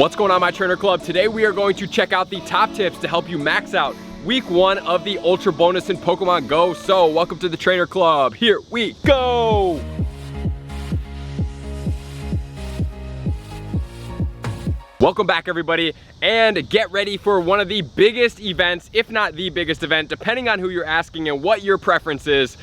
What's going on, my trainer club? Today we are going to check out the top tips to help you max out week 1 of the Ultra bonus in Pokemon Go. So welcome to the trainer club. Here we go. Welcome back, everybody, and get ready for one of the biggest events, if not the biggest event, depending on who you're asking and what your preference is,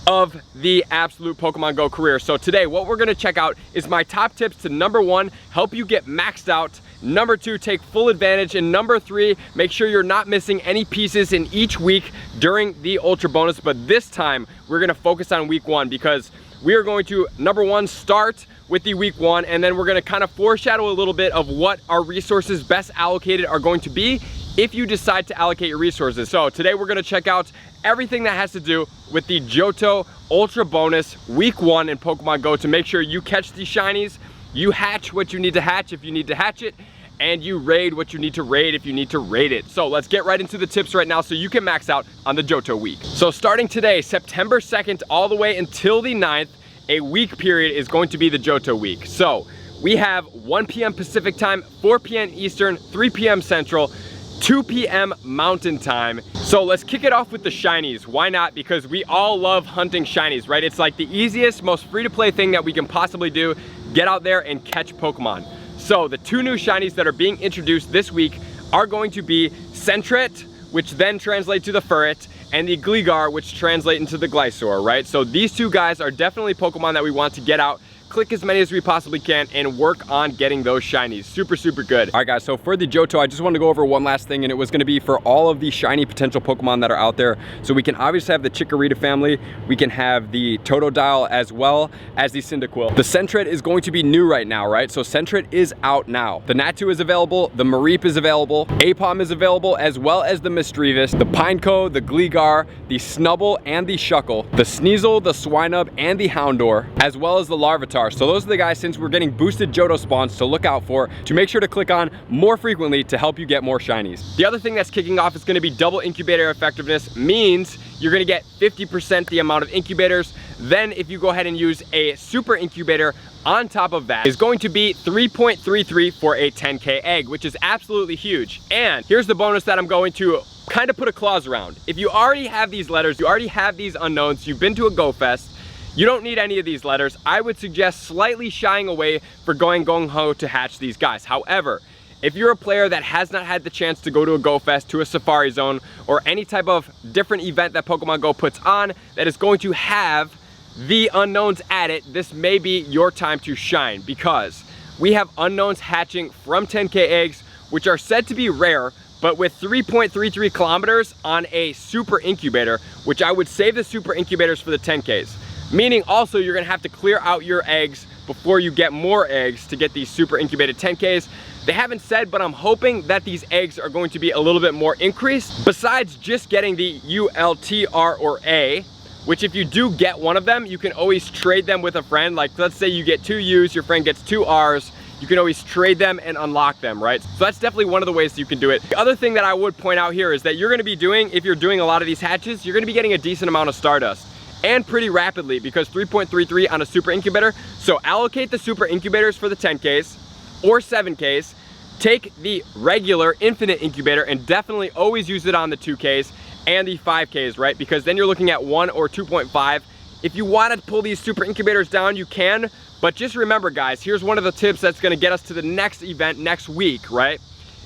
of the absolute Pokemon Go career. So today what we're gonna check out is my top tips to number 1, help you get maxed out, number 2, take full advantage, and number 3, make sure you're not missing any pieces in each week during the Ultra bonus. But this time we're gonna focus on week 1 because we are going to, number 1, start with the week 1, and then we're gonna kind of foreshadow a little bit of what our resources best allocated are going to be if you decide to allocate your resources. So today we're gonna check out everything that has to do with the Johto Ultra bonus week 1 in Pokemon Go to make sure you catch these shinies, you hatch what you need to hatch if you need to hatch it, and you raid what you need to raid if you need to raid it. So let's get right into the tips right now so you can max out on the Johto week. So starting today, September 2nd, all the way until the 9th, a week period is going to be the Johto week. So we have 1 p.m. Pacific time, 4 p.m. Eastern, 3 p.m. Central, 2 p.m. Mountain time. So let's kick it off with the shinies. Why not? Because we all love hunting shinies, right? It's like the easiest, most free-to-play thing that we can possibly do. Get out there and catch Pokemon. So the 2 new shinies that are being introduced this week are going to be Sentret, which then translate to the Ferret, and the Gligar, which translate into the Glysaur, right? So these 2 guys are definitely Pokemon that we want to get out, click as many as we possibly can, and work on getting those shinies. Super, super good. All right, guys, so for the Johto, I just wanted to go over one last thing, and it was gonna be for all of the shiny potential Pokemon that are out there. So we can obviously have the Chikorita family, we can have the Totodile as well as the Cyndaquil. The Sentret is going to be new right now, right? So Sentret is out now. The Natu is available, the Mareep is available, Aipom is available, as well as the Misdreavus, the Pineco, the Gligar, the Snubbull, and the Shuckle, the Sneasel, the Swinub, and the Houndour, as well as the Larvitar. So those are the guys, since we're getting boosted Johto spawns, to look out for, to make sure to click on more frequently to help you get more shinies. The other thing that's kicking off is going to be double incubator effectiveness, means you're going to get 50% the amount of incubators. Then if you go ahead and use a super incubator on top of that, is going to be 3.33 for a 10K egg, which is absolutely huge. And here's the bonus that I'm going to kind of put a clause around. If you already have these letters, you already have these unknowns, you've been to a Go Fest, you don't need any of these letters. I would suggest slightly shying away for going gung-ho to hatch these guys. However, if you're a player that has not had the chance to go to a Go Fest, to a Safari Zone, or any type of different event that Pokemon Go puts on that is going to have the unknowns at it, this may be your time to shine, because we have unknowns hatching from 10K eggs, which are said to be rare, but with 3.33 kilometers on a super incubator, which I would save the super incubators for the 10Ks. Meaning also you're gonna have to clear out your eggs before you get more eggs to get these super incubated 10Ks. They haven't said, but I'm hoping that these eggs are going to be a little bit more increased. Besides just getting the ULTRA or A, which if you do get one of them, you can always trade them with a friend. Like let's say you get 2 U's, your friend gets 2 R's, you can always trade them and unlock them, right? So that's definitely one of the ways you can do it. The other thing that I would point out here is that you're gonna be doing, if you're doing a lot of these hatches, you're gonna be getting a decent amount of Stardust. And pretty rapidly, because 3.33 on a super incubator. So allocate the super incubators for the 10Ks or 7Ks. Take the regular infinite incubator and definitely always use it on the 2Ks and the 5Ks, right? Because then you're looking at 1 or 2.5. If you want to pull these super incubators down, you can. But just remember, guys, here's one of the tips that's going to get us to the next event next week, right?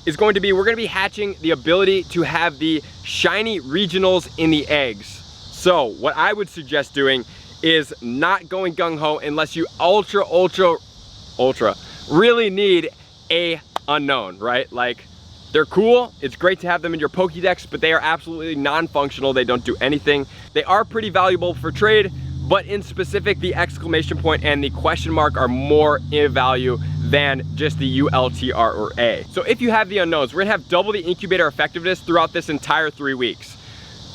Is going to be, we're going to be hatching the ability to have the shiny regionals in the eggs. So what I would suggest doing is not going gung-ho unless you ultra really need a unknown, right? Like, they're cool, it's great to have them in your Pokédex, but they are absolutely non-functional. They don't do anything. They are pretty valuable for trade, but in specific, the exclamation point and the question mark are more in value than just the ULTRA or A. So if you have the unknowns, we're gonna have double the incubator effectiveness throughout this entire 3 weeks.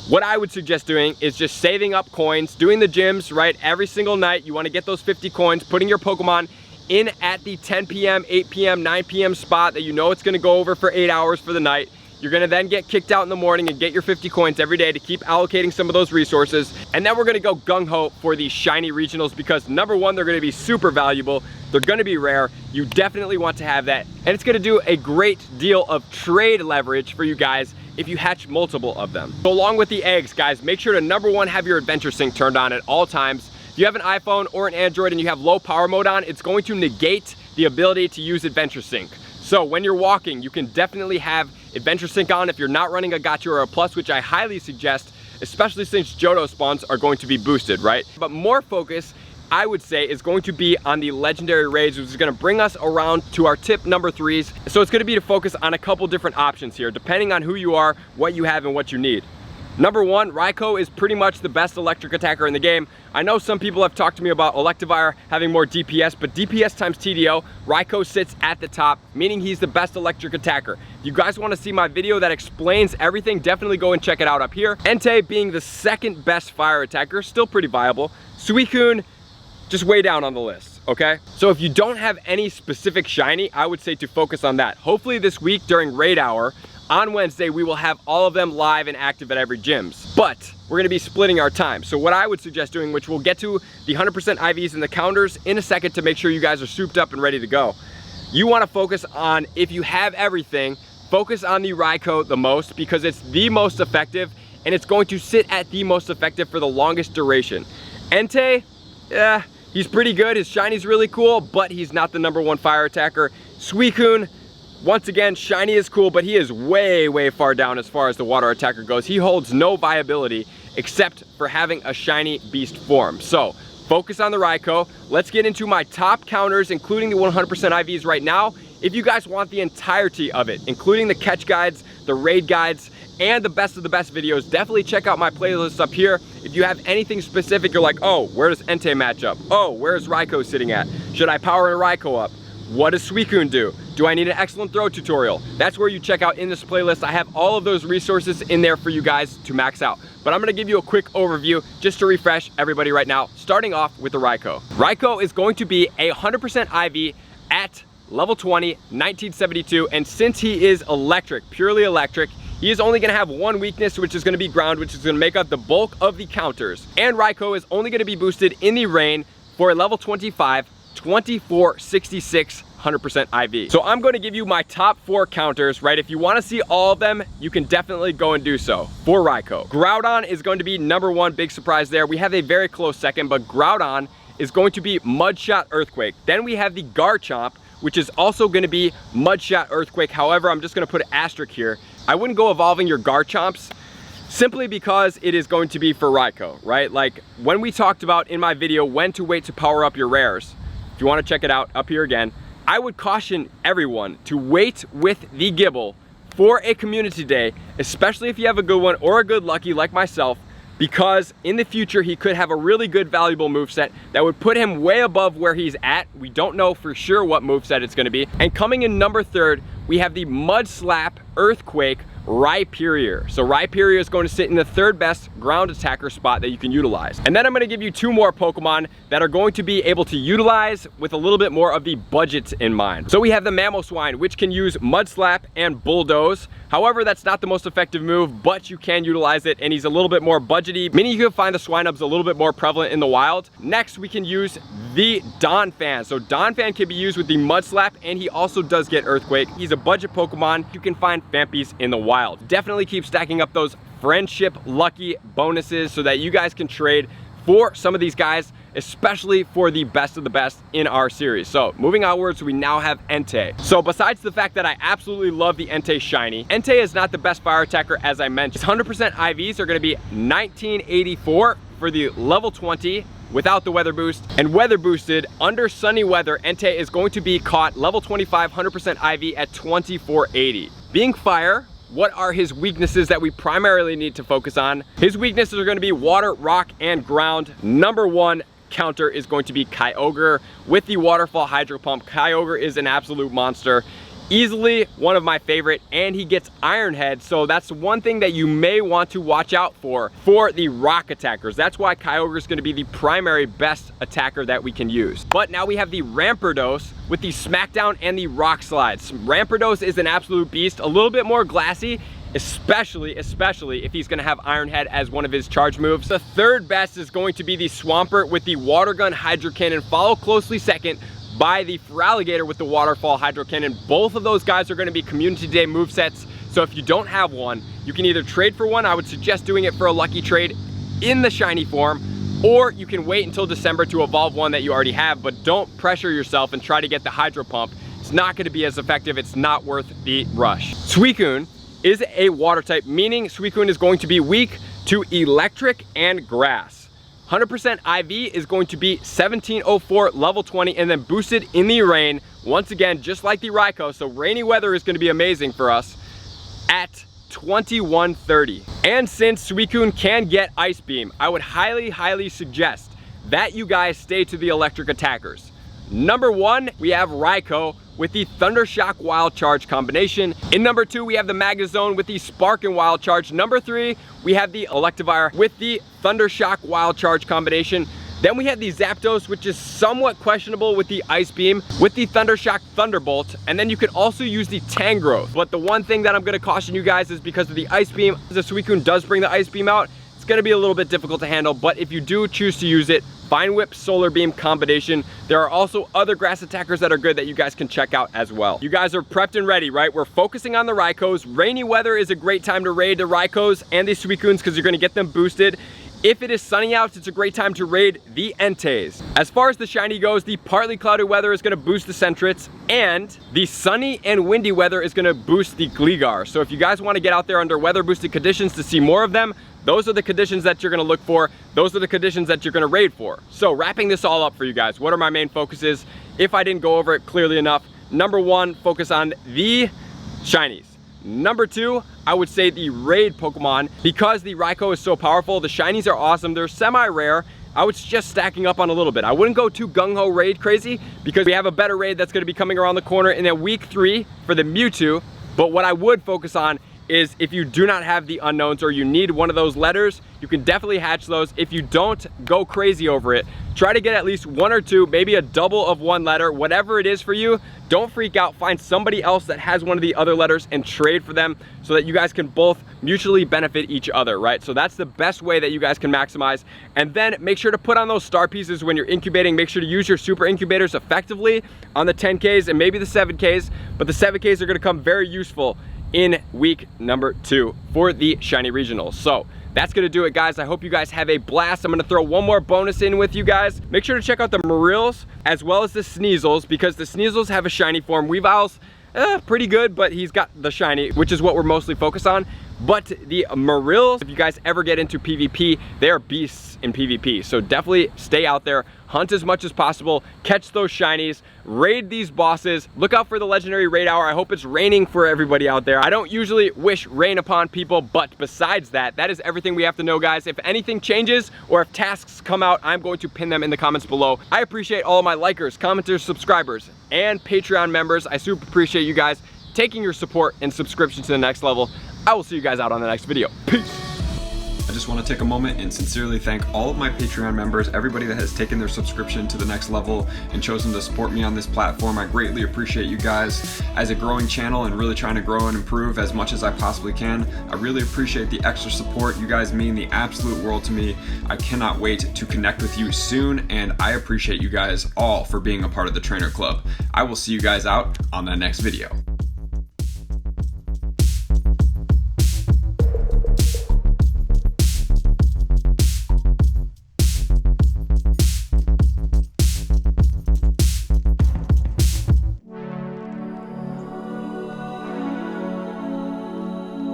What I would suggest doing is just saving up coins, doing the gyms, right? Every single night, you wanna get those 50 coins, putting your Pokemon in at the 10 p.m., 8 p.m., 9 p.m. spot that you know it's gonna go over for 8 hours for the night. You're gonna then get kicked out in the morning and get your 50 coins every day to keep allocating some of those resources. And then we're gonna go gung-ho for these shiny regionals because number one, they're gonna be super valuable. They're gonna be rare. You definitely want to have that. And it's gonna do a great deal of trade leverage for you guys if you hatch multiple of them. So along with the eggs, guys, make sure to number one, have your adventure sync turned on at all times. If you have an iPhone or an Android and you have low power mode on, it's going to negate the ability to use adventure sync. So when you're walking, you can definitely have adventure sync on if you're not running a Gacha or a Plus, which I highly suggest, especially since Johto spawns are going to be boosted, right? But more focus, I would say, is going to be on the legendary raids, which is gonna bring us around to our tip number 3s. So it's gonna be to focus on a couple different options here, depending on who you are, what you have, and what you need. Number one, Raikou is pretty much the best electric attacker in the game. I know some people have talked to me about Electivire having more DPS, but DPS times TDO, Raikou sits at the top, meaning he's the best electric attacker. If you guys want to see my video that explains everything, definitely go and check it out up here. Entei being the second best fire attacker, still pretty viable. Suicune, just way down on the list, okay? So if you don't have any specific shiny, I would say to focus on that. Hopefully this week during raid hour, on Wednesday, we will have all of them live and active at every gyms. But we're gonna be splitting our time. So what I would suggest doing, which we'll get to the 100% IVs and the counters in a second to make sure you guys are souped up and ready to go. You wanna focus on, if you have everything, focus on the Raikou the most because it's the most effective and it's going to sit at the most effective for the longest duration. Entei, yeah, he's pretty good. His shiny's really cool, but he's not the number one fire attacker. Suicune, once again, shiny is cool, but he is way, way far down as far as the water attacker goes. He holds no viability except for having a shiny beast form. So focus on the Raikou. Let's get into my top counters, including the 100% IVs right now. If you guys want the entirety of it, including the catch guides, the raid guides, and the best of the best videos, definitely check out my playlist up here. If you have anything specific, you're like, oh, where does Entei match up? Oh, where's Raikou sitting at? Should I power a Raikou up? What does Suicune do? Do I need an excellent throw tutorial? That's where you check out in this playlist. I have all of those resources in there for you guys to max out. But I'm gonna give you a quick overview just to refresh everybody right now, starting off with the Raikou. Raikou is going to be a 100% IV at level 20, 1972, and since he is electric, purely electric, he is only gonna have one weakness, which is gonna be ground, which is gonna make up the bulk of the counters. And Raikou is only gonna be boosted in the rain for a level 25, 2466 100% IV. So I'm going to give you my top 4 counters, right? If you want to see all of them, you can definitely go and do so. For Raikou, Groudon is going to be number one, big surprise there. We have a very close second, but Groudon is going to be Mudshot Earthquake. Then we have the Garchomp, which is also going to be Mudshot Earthquake. However, I'm just going to put an asterisk here. I wouldn't go evolving your Garchomps simply because it is going to be for Raikou, right? Like when we talked about in my video when to wait to power up your rares, if you want to check it out up here again, I would caution everyone to wait with the Gible for a community day, especially if you have a good one or a good lucky like myself, because in the future he could have a really good valuable moveset that would put him way above where he's at. We don't know for sure what moveset it's going to be. And coming in number 3rd, we have the Mud Slap Earthquake Rhyperior. So Rhyperior is going to sit in the 3rd best ground attacker spot that you can utilize. And then I'm going to give you 2 more Pokemon that are going to be able to utilize with a little bit more of the budget in mind. So we have the Mamoswine, which can use Mud Slap and Bulldoze. However, that's not the most effective move, but you can utilize it, and he's a little bit more budgety, meaning you can find the Swinubs a little bit more prevalent in the wild. Next, we can use the Donphan. So Donphan can be used with the Mud Slap, and he also does get Earthquake. He's a budget Pokemon. You can find Fampies in the wild. Definitely keep stacking up those friendship lucky bonuses so that you guys can trade for some of these guys, especially for the best of the best in our series. So moving onwards, we now have Entei. So besides the fact that I absolutely love the Entei shiny, Entei is not the best fire attacker as I mentioned. 100% IVs are going to be 1984 for the level 20 without the weather boost, and weather boosted under sunny weather, Entei is going to be caught level 25 100% IV at 2480. Being fire, what are his weaknesses that we primarily need to focus on? His weaknesses are going to be water, rock, and ground. Number 1 counter is going to be Kyogre with the Waterfall Hydro Pump. Kyogre is an absolute monster. Easily one of my favorite, and he gets Iron Head, so that's one thing that you may want to watch out for the rock attackers. That's why Kyogre is going to be the primary best attacker that we can use. But now we have the Rampardos with the Smackdown and the Rock Slides. Rampardos is an absolute beast, a little bit more glassy, especially if he's going to have Iron Head as one of his charge moves. The third best is going to be the Swampert with the Water Gun Hydro Cannon, followed closely second by the Feraligatr with the Waterfall Hydro Cannon. Both of those guys are going to be Community Day movesets, so if you don't have one, you can either trade for one. I would suggest doing it for a lucky trade in the shiny form, or you can wait until December to evolve one that you already have, but don't pressure yourself and try to get the Hydro Pump. It's not going to be as effective. It's not worth the rush. Suicune is a water type, meaning Suicune is going to be weak to electric and grass. 100% IV is going to be 1704 level 20 and then boosted in the rain. Once again, just like the Raikou, so rainy weather is going to be amazing for us at 2130. And since Suicune can get Ice Beam, I would highly suggest that you guys stay to the electric attackers. Number 1, we have Reiko with the Thunder Shock Wild Charge combination. In number 2, we have the Magnezone with the Spark and Wild Charge. Number 3, we have the Electivire with the Thunder Shock Wild Charge combination. Then we have the Zapdos, which is somewhat questionable with the Ice Beam, with the Thunder Shock Thunderbolt, and then you can also use the Tangrowth. But the one thing that I'm gonna caution you guys is because of the Ice Beam, the Suicune does bring the Ice Beam out, it's gonna be a little bit difficult to handle, but if you do choose to use it, Vine Whip Solar Beam combination. There are also other grass attackers that are good that you guys can check out as well. You guys are prepped and ready, right? We're focusing on the Raikous. Rainy weather is a great time to raid the Raikous and the Suicunes because you're gonna get them boosted. If it is sunny out, it's a great time to raid the Enteis. As far as the shiny goes, the partly cloudy weather is gonna boost the Sentrets, and the sunny and windy weather is gonna boost the Gligar. So if you guys wanna get out there under weather boosted conditions to see more of them, those are the conditions that you're gonna look for. Those are the conditions that you're gonna raid for. So wrapping this all up for you guys, what are my main focuses? If I didn't go over it clearly enough, number 1, focus on the shinies. Number 2, I would say the raid Pokemon. Because the Raikou is so powerful, the shinies are awesome. They're semi-rare. I would suggest stacking up on a little bit. I wouldn't go too gung-ho raid crazy because we have a better raid that's gonna be coming around the corner in a week 3 for the Mewtwo. But what I would focus on is if you do not have the unknowns or you need one of those letters, you can definitely hatch those. If you don't go crazy over it, try to get at least 1 or 2, maybe a double of 1 letter, whatever it is for you. Don't freak out, find somebody else that has one of the other letters and trade for them so that you guys can both mutually benefit each other, right? So that's the best way that you guys can maximize. And then make sure to put on those star pieces when you're incubating. Make sure to use your super incubators effectively on the 10Ks and maybe the 7Ks, but the 7Ks are gonna come very useful in week number 2 for the shiny regionals. So that's gonna do it, guys. I hope you guys have a blast. I'm gonna throw one more bonus in with you guys. Make sure to check out the Marills as well as the Sneasels, because the Sneasels have a shiny form. Weavile's pretty good, but he's got the shiny, which is what we're mostly focused on. But the Marills, if you guys ever get into PvP, they are beasts in PvP. So definitely stay out there, hunt as much as possible, catch those shinies, raid these bosses, look out for the legendary raid hour. I hope it's raining for everybody out there. I don't usually wish rain upon people, but besides that, that is everything we have to know, guys. If anything changes or if tasks come out, I'm going to pin them in the comments below. I appreciate all of my likers, commenters, subscribers, and Patreon members. I super appreciate you guys taking your support and subscription to the next level. I will see you guys out on the next video. Peace. I just want to take a moment and sincerely thank all of my Patreon members, everybody that has taken their subscription to the next level and chosen to support me on this platform. I greatly appreciate you guys. As a growing channel and really trying to grow and improve as much as I possibly can, I really appreciate the extra support. You guys mean the absolute world to me. I cannot wait to connect with you soon, and I appreciate you guys all for being a part of the Trainer Club. I will see you guys out on the next video.